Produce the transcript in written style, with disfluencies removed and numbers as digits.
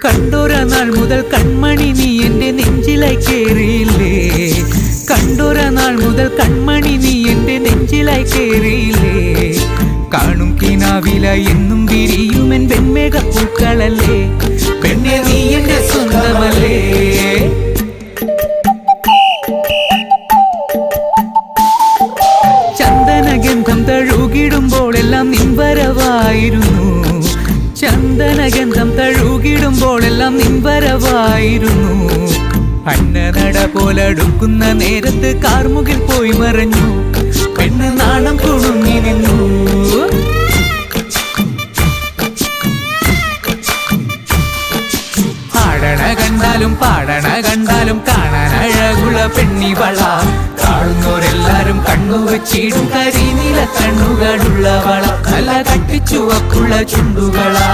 കണ്ടൊര നാൾ മുതൽ കൺമണി നീ എൻ്റെ നെഞ്ചിലായി കേറിയില്ലേ. കണ്ടൊര നാൾ മുതൽ കൺമണി നീ എൻ്റെ നെഞ്ചിലായി കേറിയില്ലേ. കാണും കിനാവില എന്നും വിരിയുമെൻ വെൺമേഘപ്പൂക്കളല്ലേ. പെണ്ണെ നീ എൻ്റെ സ്വന്തമല്ലേ. ചന്ദനഗന്ധം തഴുകിടുമ്പോൾ എല്ലാം നിൻവരവായിരുന്നു. ചന്ദനഗന്ധം തഴുകിടുമ്പോൾ എല്ലാം നിൻവരവായിരുന്നു. അന്നനട പോലടുക്കുന്ന നേരത്ത് കാർമുകിൽ പോയി മറഞ്ഞു. പെണ്ണ് നാണം കുണുങ്ങി നിന്നു. ആടണ കണ്ടാലും പാടണ കണ്ടാലും കാണാൻ അഴകുള്ള പെണ്ണിവള. കാണുന്നോരെല്ലാരും കണ്ണു വെച്ചിടും കരിനീല കണ്ണുകളുള്ളവള. നല്ല കട്ടിച്ചുവപ്പുള്ള ചുണ്ടുകളാ.